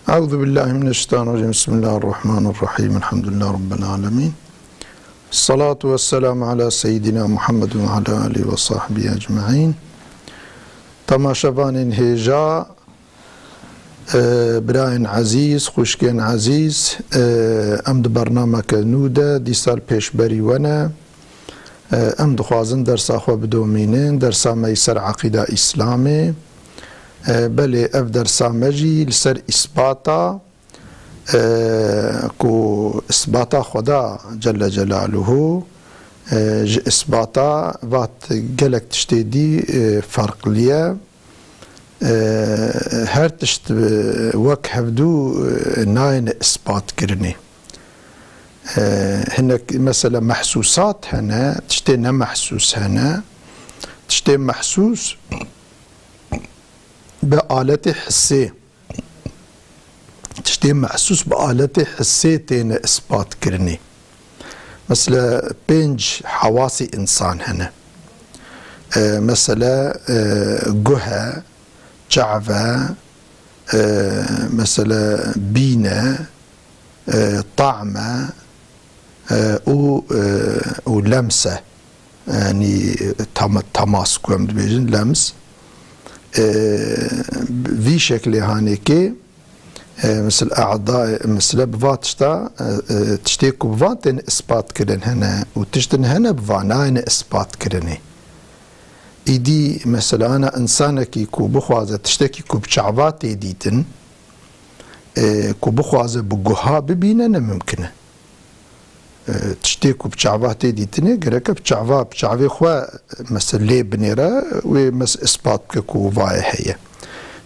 أعوذ بالله من الشيطان الرجيم. بسم الله الرحمن الرحيم. الحمد لله رب العالمين. الصلاة والسلام على سيدنا محمد وعلى آله وصحبه أجمعين. تماشاوان هيجا براين عزيز خوشكين عزيز امد برنامج نوده دي سال پیش بری ونه امد خوازن درس اخوا بدومینین درسا میسر عقیده اسلامی بله اف درسا مجی لسر اثباتا کو اثباتا خدا جل جلاله اثباتا وات گلک تشتیدی فرق لیه هر تشت وک هفدو ناين اثبات كرني هناك مثلا محسوسات هنا تشتي محسوس هنا تشتي محسوس بآلة حسية تشتي محسوس بآلة حسية تين اثبات كرني مثلا بينج حواسي انسان هنا مثلا جهة جعفة مثلا بينة طعمة ولمسة يعني تماسك بيجن لمس في شكل هانيكي مثل أعضاء مثل بفاتشتا تشتيكو بفاتن إثبات كرن هنا وتشتن هنا بفاناين إثبات كرني إيدي مثلا أنا إنسانك كو بخوازة تشتكي كو بشعبات ديتن كو بخوازة بقها ببيننا ممكنة تشتكي كو بشعبات ديتن قرأك بشعبي خوا مثلا لي بنيرا ومس إثبات كو فاي هي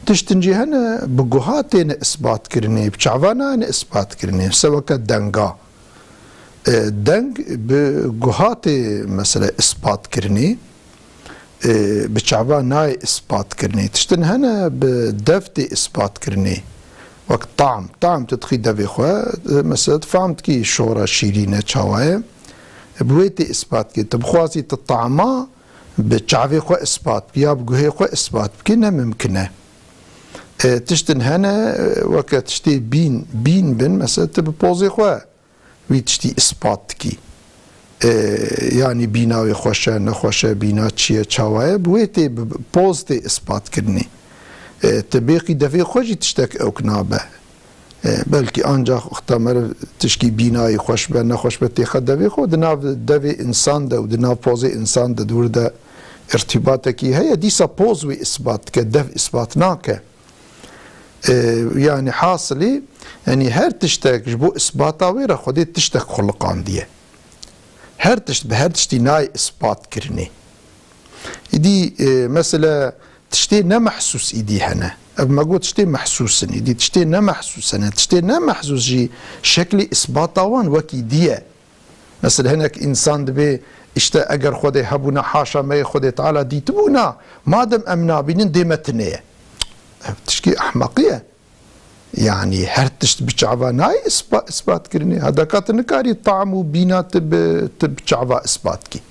تشتنجي هنا بقهاتين إثبات كرني بشعبانا أنا إثبات كرني سواء كدنقا دنق بقهاتي مثلا إثبات كرني بشعبان ناي إثبات كرني تشتن هنا بدفتي إثبات كرني وقت طعم تدخي دفي خوا مثلا فهمت كي شورا شيرينة شواية بويتي إثبات كي تبخوازي تطعما بشعبي خوا إثبات بيا بقهي خوا إثبات بكنا ممكنة تشتن هنا وقت تشتي بين بن مثلا تبوزي خوا ويتشتي إثبات كي يعني بیناوی خوشه نخوشه بینا چیه چاوه بویتی پوزتی اثبات کرنی تبیقی دفعی خوشی تشتک اوکنابه بلکه آنجا اختمر تشکی بینای خوش به نخوش به تیخد دفعی خود دناو دفعی انسان ده و دناو پوزی انسان ده دور ده ارتباطه کی هیا دیسا پوزوی اثبات که دفع اثبات ناکه يعني حاصلي يعني هر تشتك جبو اثباتاوي را خودی تشتك خلقان دیه هر تشت به هر تشتي ناي اثبات كرني يدي مثلا تشتي نمحسوس ايدي هنا ما قلت تشتي محسوس يدي تشتي نمحسوس هنا تشتي نمحسوس جي شكلي اثباتاوان وكي ديه مثلا هناك انسان دبي اشتا اگر خودي هبونا حاشا ما خودي تعالى دي تبونا ما دم امنا بينن ديمتنيه تشكي احمقيه يعني هر تشت بشعبا ناي اثبات كرني هذا كات نكاري طعم وبينا تب شعبا اثبات كي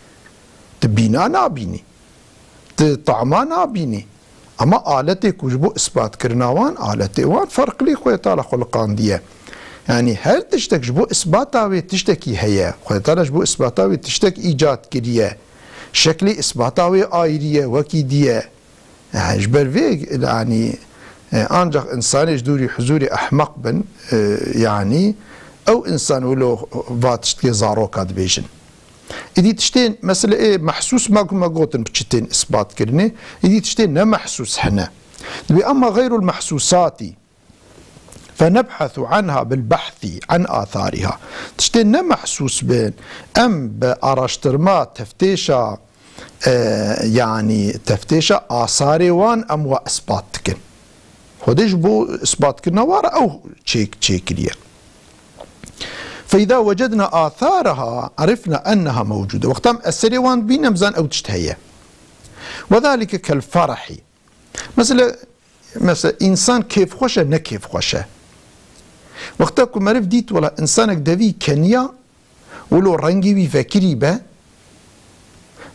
تبينا نابيني طعما نابيني اما آلتي كوجبو اثبات كرناوان آلتي وان فرق لي خويا تعالى خلقان ديه يعني هر تشتك جبو اثباتاوي تشتكي هيا خويا تعالى جبو اثباتاوي تشتك ايجاد كريه شكلي اثباتاوي آيريه وكي ديه يعني جبر فيك يعني أنجح إنسان جدوري حزوري أحمق بن يعني أو إنسان ولو فاتشتكي زاروكات بيجن إذا تشتين مثلا إيه محسوس ما قوتن بتشتين إثبات كرني إذا تشتين نمحسوس هنا أما غير المحسوسات فنبحث عنها بالبحث عن آثارها تشتين نمحسوس بين أم بأراشترما تفتيشا يعني تفتيشا آثاري وان أم وإثبات كن خودش بو اثبات كنا وارا او تشيك ليه فاذا وجدنا اثارها عرفنا انها موجوده وقتها السريوان بينا مزان او تشتهي وذلك كالفرح مثلا انسان كيف خوشه نكيف خوشه وقتها كو معرف ديت ولا انسانك دافي كنيا ولو رنجي بيفكري به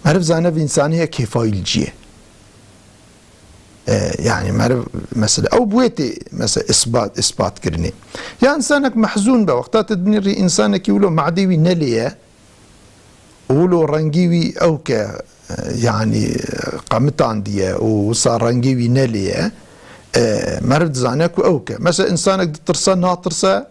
معرف زانا في انسانيه كيفايل جيه يعني معرف مثلا او بويتي مثلا اثبات كرني يا انسانك محزون بوقتات تدنيري انسانك يقولوا معديوي نليه ولو رنجيوي اوكا يعني قامت عندي وصار رنجيوي نليه مرد زانك اوكا مثلا انسانك ترسى ناطرسى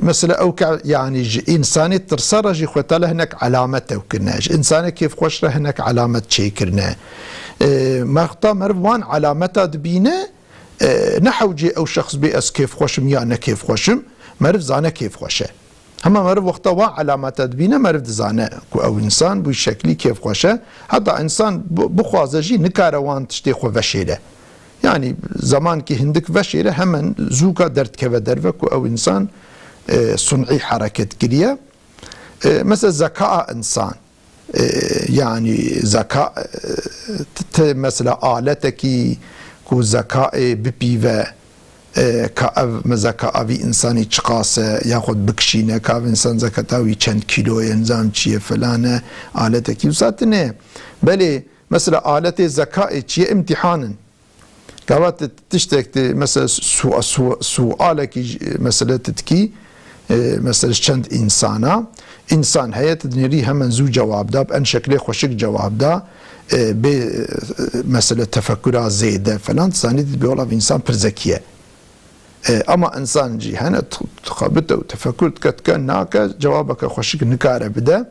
مثلا اوكا يعني انساني ترسى رجي خوتاله هناك علامته وكرناش انسانك كيف خوش هناك علامه شي كرنا مخطا مروان علامته دبينه نحوجي او شخص بيأس كيف خوشم يعني كيف خوشم مرف زانه كيف خوشه هما مرف وقتا وا علامات دبينه مرف زانه او انسان بو شكلي كيف خوشه حتى انسان بخوازجي نكاروان تشتي خو وشيله يعني زمان كي هندك وشيله همن زوكا درت كيف درفك او انسان صنعي حركه كريه مثلا ذكاء انسان يعني ذكاء مثلا آلتك كو ذكاء ببيوه كأف مذكاء في إنساني تشقاسه ياخد بكشينه كأف إنسان ذكاء چند كيلو ينزام چيه فلانه آلتك وساتنه بله مثلا آلت ذكاء چيه امتحانا كوات تشتك مثلا سؤالك مثلا تتكي مثلا چند انسانا انسان هيا تدنيري همن زو جواب دا بان شكله خوشك جواب دا به مثلا تفكرات زيده فلان ثاني بيقول انسان برزكيه اما انسان جي هنا تخبط وتفكرت كان ناكا جوابك خوشك نكاره بدا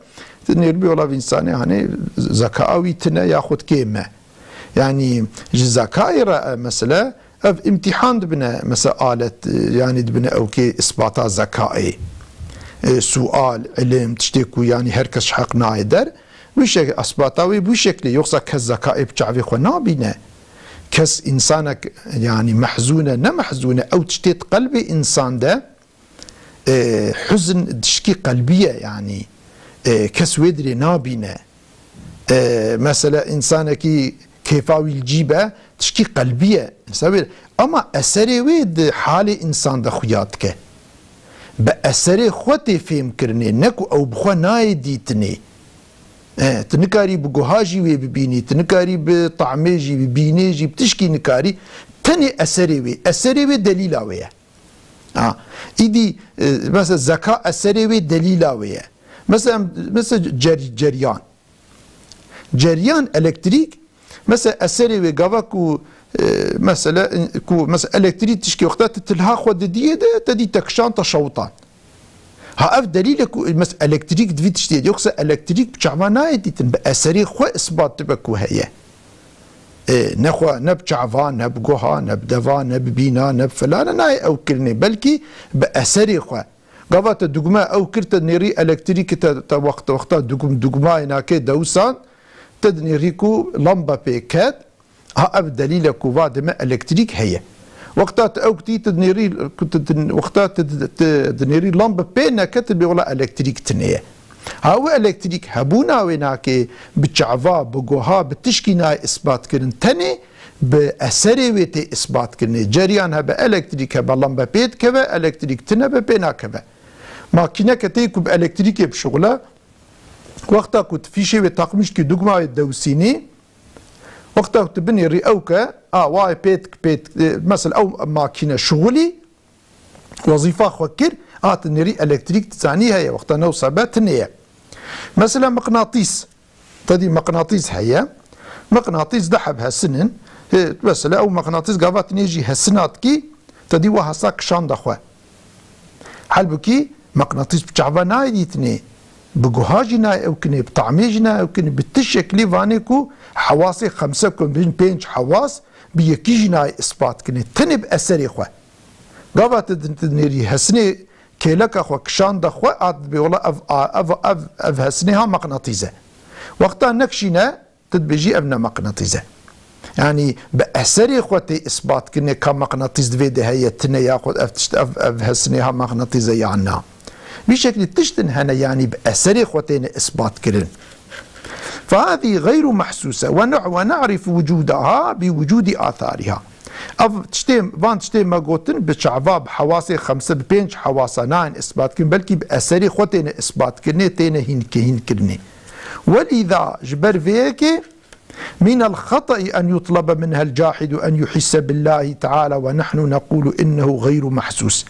تدنير بيقول انسان يعني ذكاوي تنا ياخذ كيمه يعني ذكاء مثلا امتحان دبنا مثلا آلة يعني دبنا اوكي اثباتا ذكائي سؤال علم تشتكو يعني هركس حق نايدر وشكل اثباتاوي بشكل يقصى كالذكاء بتعرفي خو نابينه كس انسانك يعني محزونه نمحزونه او تشتيت قلبي انسان ده حزن تشكي قلبيه يعني كس ودري نابينه مثلا انسانك كيفاوي الجيبه تشكي قلبيه اما اثري ويد حال انسان ده خياتك بأثري خوتي فهم كرني نكو او بخوا نايديتني تنكاري بقهاجي وببيني تنكاري بطعميجي ببينيجي بتشكي نكاري تاني اثري وي دليلاويه ايدي مثلا ذكاء اثري وي دليلاويه مثلا جريان الكتريك مثلا اثري وي غافاكو مثلا الكتريك تشكي وقتها تلها خود دي تدي تكشان تشوطان ها اف دليلك مثلا الكتريك دفي تشتي يقصى الكتريك بشعفانا يديتن باثري خو اثبات تبكو هي نخوا نبشعفا نبقوها نبدفا نببينا نبفلانا ناي او كلني بلكي باثري خو قفات الدقمة او كرت نيري الكتريك تا وقتها دقمة هناك دوسان تدنيريكو لمبه بيكات ها اب دليلك وفادما الكتريك هي وقتات اوكتي تدنيري وقتات تدنيري لمبه بينا كتب ولا الكتريك تنيه هاو الكتريك هبونا ويناكي بتشعفا بقوها بتشكينا اثبات كرن تني باثري ويتي اثبات كرن جريان هبا الكتريك هبا لمبه بيت كبا الكتريك تنا بينا كبا ماكينه كتيكو بالكتريك بشغله وقتا كنت في شيء تقمش كي دغما الدوسيني وقتا تبني رئوكا واي بيت مثلا او ماكينه شغلي وظيفه خوكر تنري الكتريك تعني هي وقتا نوصبات نيه مثلا مقناطيس تدي مقناطيس هي مقناطيس دحب هالسنن مثلا او مقناطيس قافات نيجي هالسنات كي تدي وهساك شان دخوا حلبكي مقناطيس بتشعبنا يديتني بقهاجنا او كني بطعميجنا او كني بالتشكلي فانيكو حواسي 5 بينج حواس بيكيجنا اثبات كني تنب اثري خو قافات تدنيري هسني كيلك اخو كشان دخوا اد بيولا اف هسنيها مقناطيسه وقتها نكشينا تدبيجي ابنا مقناطيسه يعني باثري خوتي اثبات كني كمقناطيس دفيد هي تنا ياخذ اف هسنيها مقناطيسه يعني بشكل تشتن هنا يعني بأثر خوتين إثبات كرن فهذه غير محسوسة ونعرف وجودها بوجود آثارها تشتي ما قوتن بشعباب حواسي 5 بينج حواسا ناين إثبات كرن بلكي بأثر خوتين إثبات كرن تين هين كرني ولذا جبر فيك من الخطأ أن يطلب منها الجاحد أن يحس بالله تعالى ونحن نقول إنه غير محسوس.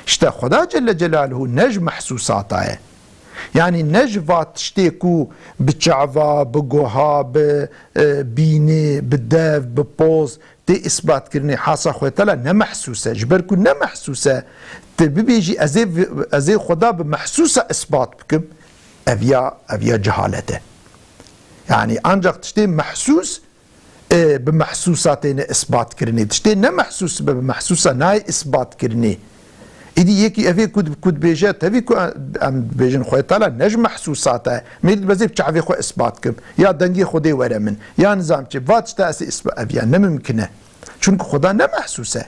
اشتا خدا جل جلاله نج محسوساته، يعني نج فات شتيكو بتشعفا بقوها ببيني بداف ببوز تي إثبات كرني حاسة خوتلا نمحسوسة جبركو نمحسوسة تبيجي أزي خدا بمحسوسة إثبات بكم أفيا جهالته. يعني أنجق تشتي محسوس بمحسوساتين إثبات كرني، تشتي نمحسوس بمحسوسة ناي إثبات كرني. إدي يكي أفي كود بيجات أفي أم بيجن خوي تعالى نج محسوساته ميد بزيب تعرفي خو إثبات كم يا دنجي خدي ورا من يا نظام تي فاتش تأسي إثبات أفيا نممكنه چونك خدا نمحسوسه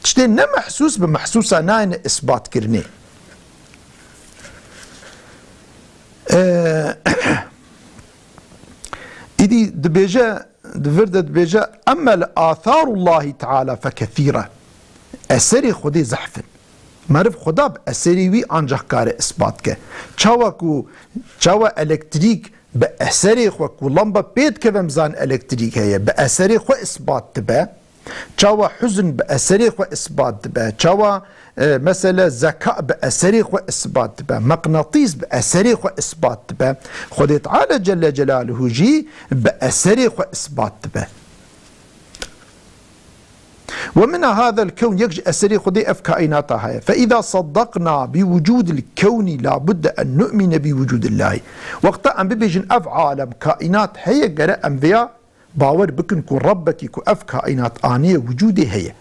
تشتي نمحسوس بمحسوسة ناين إثبات كرني. إدي دبيجا دفرد دبيجا أما الآثار الله تعالى فكثيرة. أسري خدي زحفن معرف خدا بأسري وي أنجح كار إثبات كه چاوا إلكتريك بأسري خو لمبة بيت كذا مزان إلكتريك هي بأسري خو إثبات تبع چاوا حزن بأسري خو إثبات تبع چاوا مثلا ذكاء بأسري خو إثبات تبع مقناطيس بأسري خو إثبات تبع خدي تعالى جل جلاله جي بأسري خو إثبات تبع. ومن هذا الكون يجي أسري خدي أف كائناتها. فإذا صدقنا بوجود الكون لابد أن نؤمن بوجود الله. وقتا أن بيجن أف عالم كائنات هي جرى أنبياء باور بكن كو ربك كو أف كائنات آنية وجودي هي.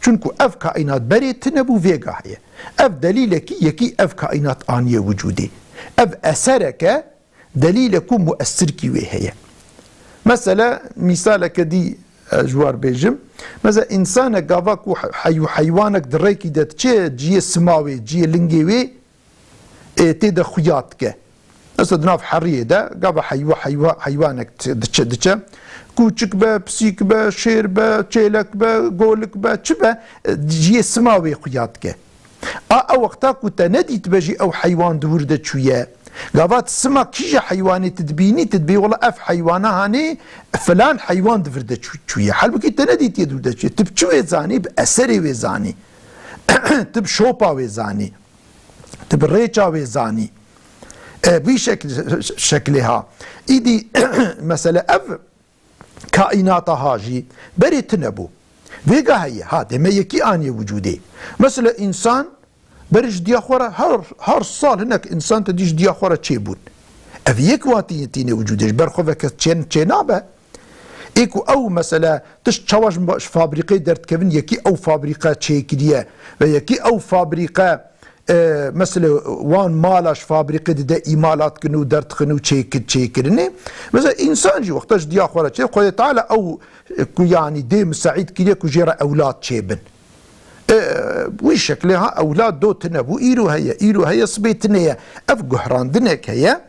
چونكو أف كائنات بري تنبو فيغا هي. أف دليلك يكي أف كائنات آنية وجودي. أف أسرك دليلك مؤثرك وهي. مثلا مثالك دي جوار بيجم مثلا انسان قافاك حيوانك دريكي دات چه جي سماوي جي لنجيوي تيدا خياتك مثلا دناف حريه دا قافا حيوانك دچه كوچك با بسيك با شير با چيلك با قولك با چه با جي سماوي خياتك او وقتا كنت نديت بجي او حيوان دور دا چوية قافات سما كيجا حيواني تدبي والله اف حيوانه هاني فلان حيوان دفرده شويه حلبكي تندي تيدو شويه تب شويه زاني بأسري وزاني تب شوبا وزاني تب ريچا وزاني بي شكلها ايدي مثلا اف كائنات هاجي بري تنبو فيغا هي هذا ما يكي اني وجودي مثلا انسان برج دياخورة هر صال هناك انسان تديش دياخورة تشيبون افيك واتي تيني وجودش برخوفك تشينابه ايكو او مثلا تش تشواج باش فابريقي درت كفن يكي او فابريقة تشيكديه ويكي او فابريقة مثلا وان مالاش فابريقة دا ايمالات كنو درت خنو تشيكدني مثلا انسان جي وقتاش دياخورة تشيب قوية تعالى او يعني ديم سعيد كده كجيرا اولاد تشيبن وش شكلها أولاد دو تنبو إيرو هي صبيتنية أف قهران دنك هي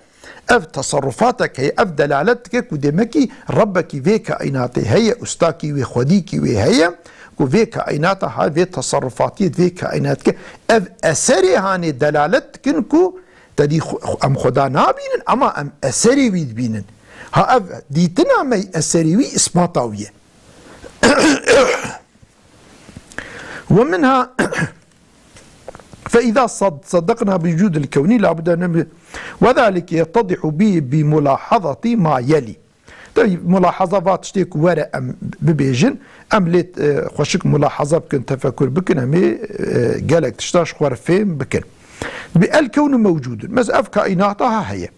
أف تصرفاتك هي أف دلالتك كدمكي ربك في كائناتي هي أستاكي وخديكي وهي وفي كائناتها في تصرفاتي في كائناتك أف أسري هاني دلالتك كو تدي أم خدا نابين أما أم أسري ويد بينن ها أف ديتنا مي أسري وي إسباطاوية ومنها فإذا صدقنا بوجود الكون لابد أن وذلك يتضح به بملاحظة ما يلي. طيب ملاحظات تشتيك ورا أم ببيجن أم ليت خوشك ملاحظة بكن تفكر بكن أمي قالك تشتاش خوار فين بكن الكون موجود مثلا أف كائناتها هي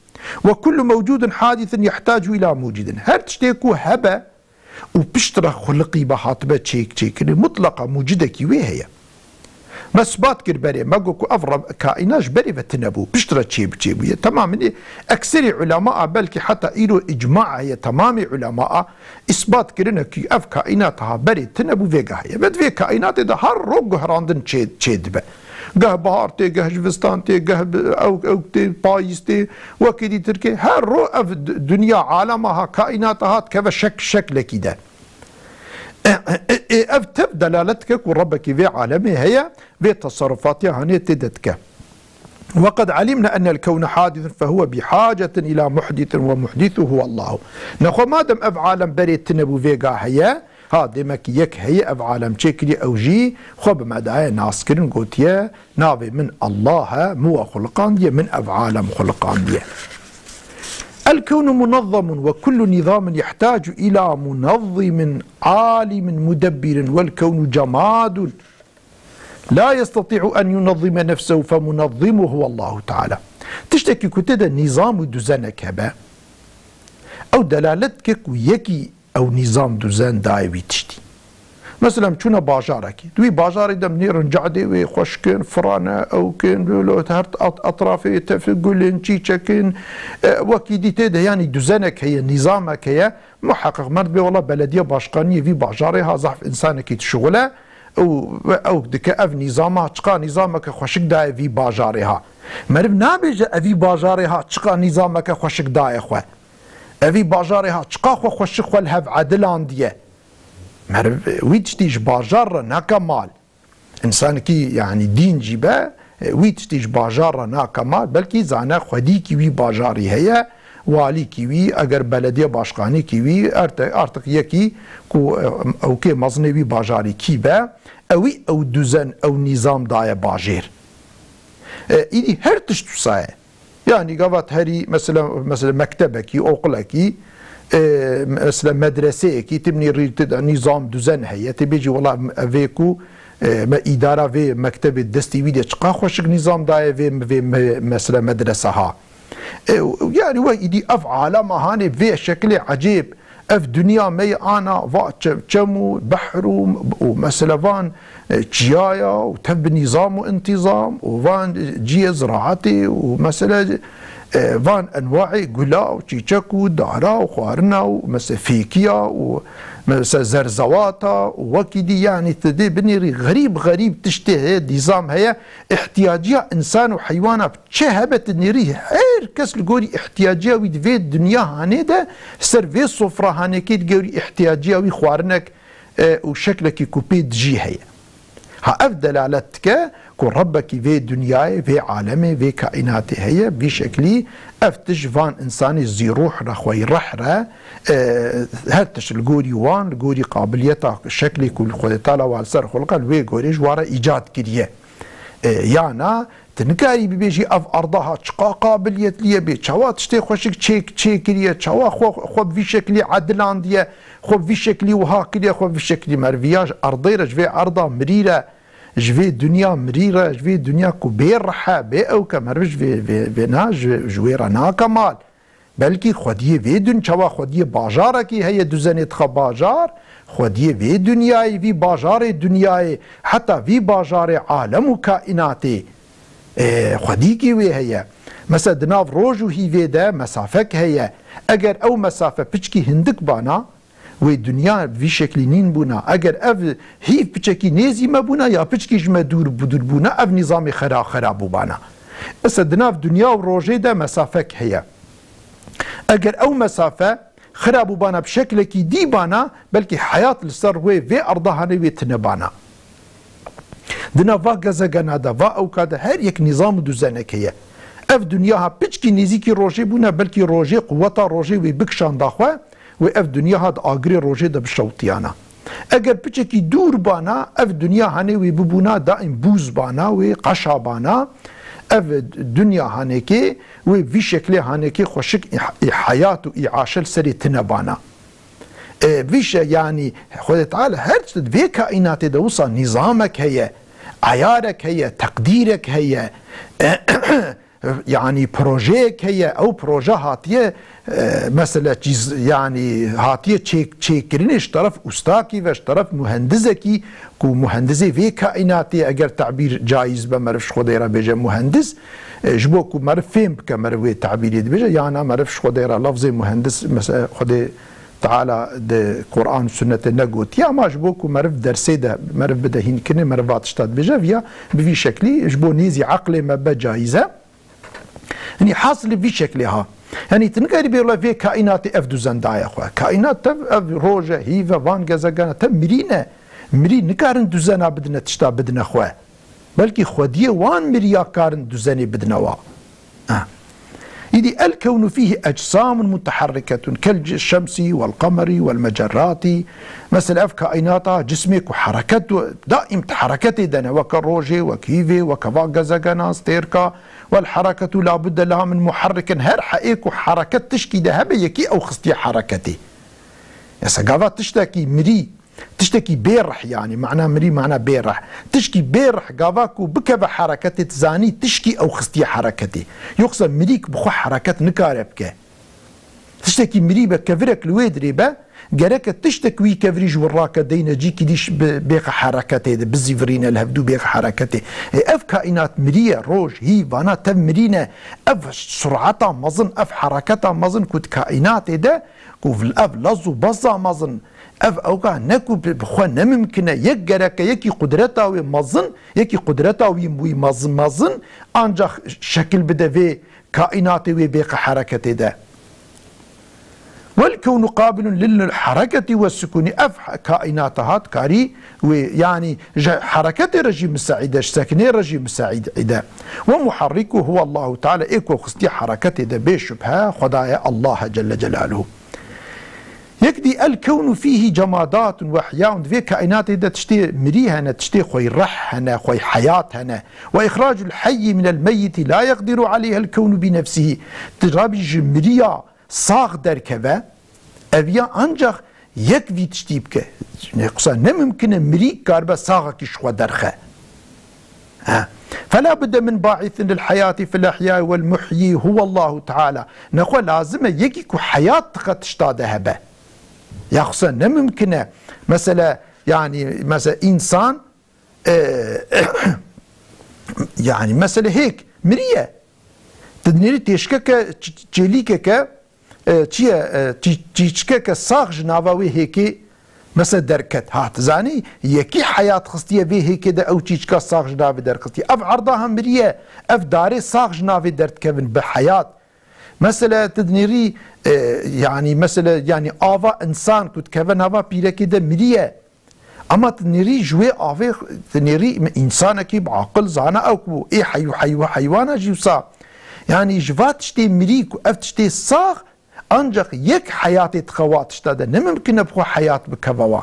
وكل موجود حادث يحتاج إلى موجود هل تشتيكو هبة وبشترى خلقي بحاطبة تشيك مطلقة موجودة وهي مسبات كربري ما قوكو أفرب كائناش بري بتنبو بشترى تشيب تماما أكثر علماء بلكي حتى إيرو إجماع هي تمام علماء إثبات كرنا كي أف كائناتها بري تنبو فيغا هي بد في كائنات ده هر روغ هراندن تشيد به قه بهارتي قه جفستانتي قه او بايستي وكيدي تركي هر رو اف دنيا عالمها كائناتها كيف شكل كده اف تب دلالتك وربك في عالمي هي في تصرفاتها هني تدتك وقد علمنا أن الكون حادث فهو بحاجة إلى محدث ومحدثه هو الله. نخو ما دم أف عالم بريت تنبو فيقا هيا ها دمك يك هيا أف عالم تشكري أو جي خب مدعي ناسكرن قوتيا نابي من الله مو خلقان دي من أف عالم خلقان دي. الكون منظم وكل نظام يحتاج إلى منظم عالم مدبر والكون جماد لا يستطيع أن ينظم نفسه فمنظمه هو الله تعالى. تشتكي كتدا نظام دوزانك هبا أو دلالتك ويكي أو نظام دوزان دايوي تشتي مثلا چونا باجارك دوي باجاري دم نيرن جعدي ويخوش كن فرانة أو كن لو تهرت أطرافي تفقلن چيچكن وكي دي تيدا يعني دوزانك هي نظامك هي محقق مرد بي والله بلدية باشقانية في باجاري ها زحف إنسانك تشغله او دك اف نظامها چقا نظامك خوشك داي في باجارها مرب نابج افي باجارها چقا نظامك خوشك داي خو افي باجارها چقا خو خوشك خو الهف عدلان ديه مرب ويتشتيج باجار ناكمال انسان كي يعني دين جيبه ويتشتيج باجار ناكمال بلكي زانا خدي كي وي باجاري هي والی کیوی اگر بلدیه باشقانی کیوی ارتق یکی کو او که مزنوی باجاری کی به او düzen او nizam daya bajir. İdi her tiştusaya. Yani gavat heri mesela mektebeki, okulaki mesela medreseki timni rite nizam düzen heyeti beji valla veku idara ve mektebi desti de çıqa xoşik nizam daya ve mesela medrese ha. يعني ويدي اف عالم هاني في شكل عجيب اف دنيا مي انا وا تشمو بحر ومثلا فان جيايا وتب نظام وانتظام وفان جي زراعتي ومثلا فان انواع قلا وتشيكو دارا وخوارنا ومثلا فيكيا ومثلا زرزواتا وكيدي يعني تدي بنيري غريب تشتهي نظام هي احتياجية انسان وحيوانات بتشهبت نيري هير كس الجوري احتياجية ويدفي الدنيا هاني ده سيرفي صفرة هاني كي تجوري احتياجية ويخوارنك وشكلك كوبي تجي هي ها افضل على تك كون ربك في دنياي في عالمي في كائناتي هي بشكلي افتش فان انساني زي روح رخوي رحره هرتش الجوري وان الجوري قابليتها شكلي كل خدتالا والسر خلقا وي جوري جوارا ايجاد كريه يعني تنكاري بيجي اف ارضها تشقا قابليت ليه بي تشوا تشتي خوشك تشيكريه تشوا خو في شكلي عدلان ديه خو في شكلي وهاكليه خو في شكلي مرفياج ارضيره جفي ارضا مريره جفي دنيا مريره جفي دنيا كبير رحا بي او كمرج في ناج جويره نا كمال بلكي خديه في دن تشوا خديه باجاركي هي دزنت خباجار خديه في دنياي في باجار دنياي حتى في باجار عالم وكائناتي خديكي وي هي مثلا دناف روجو هي فيدا مسافك هي اگر او مسافه بچكي هندك بانا وي دنيا في شكل نين بونا اگر اف هي بچكي نيزي ما بونا يا بچكي جما دور بدور بونا اف نظام خراب بانا مثلا دناف دنيا وروجي دا مسافك هي اگر او مسافه خراب بانا بشكل كي دي بانا بلكي حياه السر وي في ارضها نوي تنبانا دنا فا گزگنا دا فا او كادا هر يك نظام دوزنك هي اف دنياها بچكي نزيكي روجي بونا بلكي روجي قوتا روجي وي بكشان داخوا و اف دنياها دا اغري روجي دا بشوتيانا اگر بچكي دور بانا اف دنيا هاني وي ببونا دائم بوز بانا وي قشا بانا اف دنيا هانيكي وي في شكل هانيكي خوشك حياه اعاشه سري تنبانا فيش يعني خذ تعالى هرت في كائنات دوصا نظامك هي عيارك هي تقديرك هي يعني بروجيك هي او بروجه هاتيه مثلا يعني هاتيه تشيكرينش طرف استاكي وش طرف مهندسكي كو مهندسي في كائناتي اگر تعبير جايز بمرفش خديره بيجا مهندس جبوكو مرف فهم كمروي تعبير بيجا يعني مرفش خديره لفظ مهندس مثلا خدي تعالى ده قرآن سنة نقوت يا ما جبوكو مرف درسي ده مرف بده هين كني مرفات اشتاد بجافيا بفي شكلي جبو نيزي عقلي ما بجايزة يعني حاصل في شكلها يعني تنقري بيقول في كائنات اف دوزن داي اخويا كائنات اف روجه هيفا فان غزغانا تم مرينا مرين نكارن دوزنا بدنا تشتا بدنا اخويا بلكي خودية وان مريا كارن دوزاني بدنوا. إذ الكون فيه أجسام متحركة كالشمس والقمر والمجرات، مثل أف كائناتها جسمك وحركته دائم حركته دنا وكروجي وكيفي وكفاغزاغانا ستيركا، والحركة لا بد لها من محرك هر حقيق وحركة تشكي ذهب يكي أو خستي حركتي. يسقافات تشتكي مري تشتكي بيرح، يعني معناه مري معناه بيرح، تشكي بيرح قافاكو بكبه حركتي تزاني تشكي او خستي حركتي، يقصد مريك بخو حركت نكاربك تشتكي مري بكفرك الويدري با قالك تشتكي كفريج وراك دينا جيكي ديش بيق حركتي بالزيفرين الهبدو بيق حركتي. اف كائنات مريه روج هي فانا تم مرينا اف سرعتها مظن اف حركتها مظن كنت كائنات ده كوف الاف لزو بزا مظن اف اوقع نكو بخوا نممكن يقرك يكي قدرتها ومظن يكي قدرتها ومظن مظن انجا شكل بدا في كائنات وبيق حركتي ده. والكون قابل للحركة والسكون اف كائناتها كاري ويعني حركة رجيم السعيدة ساكنة رجيم السعيدة، ومحركه هو الله تعالى ايكو خستي حركته ده بشبهة خدايا الله جل جلاله. يكدي الكون فيه جمادات وأحياء في كائنات تشتي مريهنا تشتي خوي رحنا خوي حياتنا، وإخراج الحي من الميت لا يقدر عليها الكون بنفسه. ترابج مريا صاغ دركبه أبيا أنجح يكفي تشتيبك نقصا نممكن مريك كاربا صاغك شو درخه. فلا بد من باعث للحياة في الأحياء والمحيي هو الله تعالى. نقول لازم يكيكو حياة تشتادها به يخصا نممكن مثلا يعني مثلا إنسان يعني مثلا هيك مرية تدنيري تشكك تشيليكك تشكك صاغ نافاوي هيك مثلا دركت هات زاني يكي حياة خصتية به هيك ده او تشكك صاغ نافي دركتي اف عرضها مرية اف داري صاغ نافي درت كفن بحياة مثلا تدنيري يعني مثلا يعني آفا إنسان كنت كفن هذا بيلا كده مرية، أما تنيري جوي آفا تنيري إنسان كي بعقل زانا أو كبو إيه حيوانة جيوسا، يعني جوات تشتي مريك وأف تشتي صاغ أنجح يك حياتي تخوات تشتاده نممكن أبخو حياة بكبوا.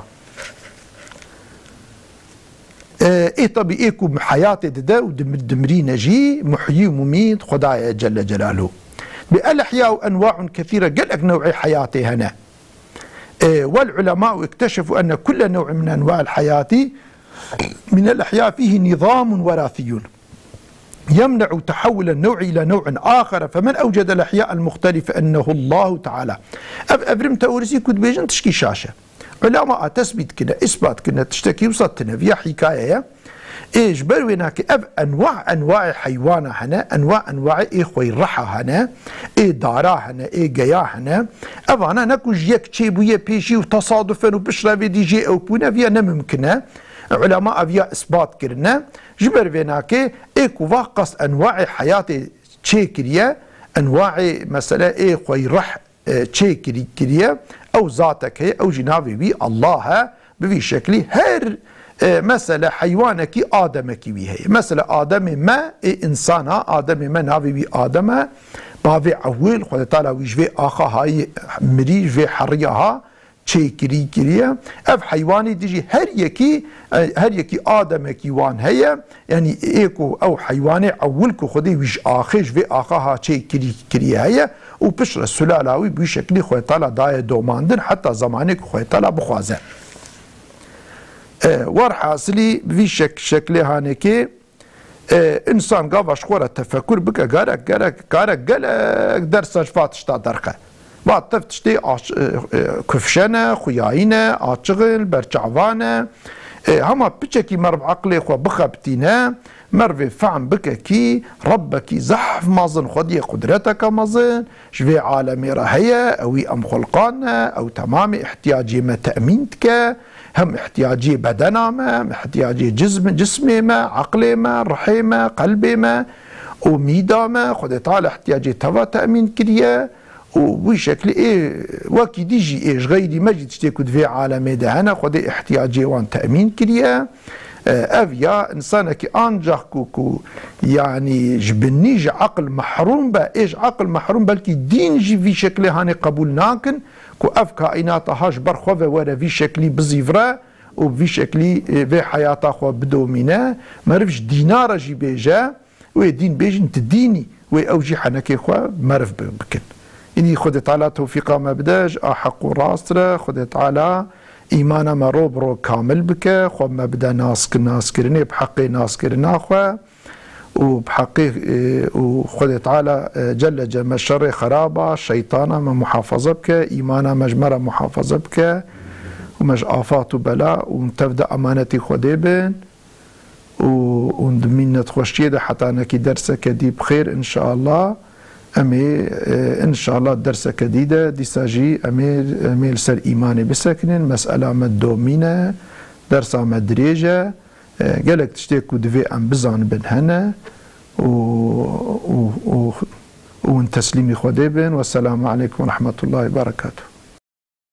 إيه طبي إيكو حياتي ده ودمري نجي محيي ومميت خدايا جل جلاله. بالأحياء أنواع كثيرة قلق نوع حياتي هنا. والعلماء اكتشفوا أن كل نوع من أنواع الحياة من الأحياء فيه نظام وراثي يمنع تحول النوع إلى نوع آخر، فمن أوجد الأحياء المختلفة أنه الله تعالى. أبرم تورسي كنت بيجن تشكي شاشة علماء تثبت كنا إثبات كنا تشتكي وصلتنا في حكاية إيش برويناك أب أنواع حيوانة هنا أنواع إيه خوي رحى هنا إيه دارا هنا إيه جيا هنا أبانا نكوج يك تشيبوية بيشي وتصادفا وبشرة في دي جي أو بونا فيها نممكنة علماء فيها إثبات كرنا جبر فيناك إيه كواقص أنواع حياة تشيكرية أنواع مثلا إيه خوي رح تشيكرية أو ذاتك هي أو جنابي بي الله بفي شكلي هر مثلا حيوانك آدمك ويهي مثلا آدم ما إنسان آدم ما ناوي بي آدم باوي أول خد تعالى ويجوي آخا هاي مري جوي حريها شيء كريه اف حيواني تجي هر يكي آدمك وان هي يعني ايكو او حيواني اولكو خدي ويج آخيش في آخاها شيء كريه هي وبشر السلالاوي بشكل خد تعالى داية دوماندن حتى زمانك خد تعالى بخوازه ورحاصلي في شكل هانكي انسان قاواش خورة تفكر بك قارك درس شفات شتا درقه بعد تفتشتي كفشانه خياينه عاشغل برچعوانه هما بچكي مرب عقلي خو بخبتينا مرفي فعم بككي ربكي زحف مازن خدي قدرتك مازن شفي عالمي رهية او ام خلقانا او تمام احتياجي ما تأمينتك هم احتياجي بدنا ما احتياجي جسمي ما عقلي ما رحي ما قلبي ما وميدا ما خدي تعالى احتياجي توا تأمين كريه وبشكل ايه وكي ديجي ايش غيري مجد تشتكد في عالمي ده هنا خدي احتياجي وان تأمين كريه افيا انسانك انجح كوكو يعني جبنيج عقل محروم با ايش عقل محروم بلكي دين جي في شكل هاني قبول ناكن كو اف كائنات هاش برخوه ورا في شكلي بزيفرا وفي شكلي في حياة خو بدومينا ما رفش دينار جي بيجا ويدين بيجي انت ديني وأوجي حنكي خو ما رف بكن إني خدت على توفيقا ما بداش أحق راسره خدت على إيمانا ما روبرو كامل بك خو ما بدا ناس كرني بحقي ناس كرنا خو وبحقي وخدت على جل جل شر خرابة شيطانا ما محافظة بك إيمانا مجمرة محافظة بك ومش آفات وبلاء وتبدأ أمانتي خديبن وندمين تخشيد حتى أنك درسك دي بخير إن شاء الله أمي إن شاء الله درسك جديدة دي ساجي أمي لسر إيماني بسكنين مسألة مدومينة درسة مدريجة قالك تشتيكو دفي أم بزان بن هنا وان تسليمي خديبن والسلام عليكم ورحمة الله وبركاته.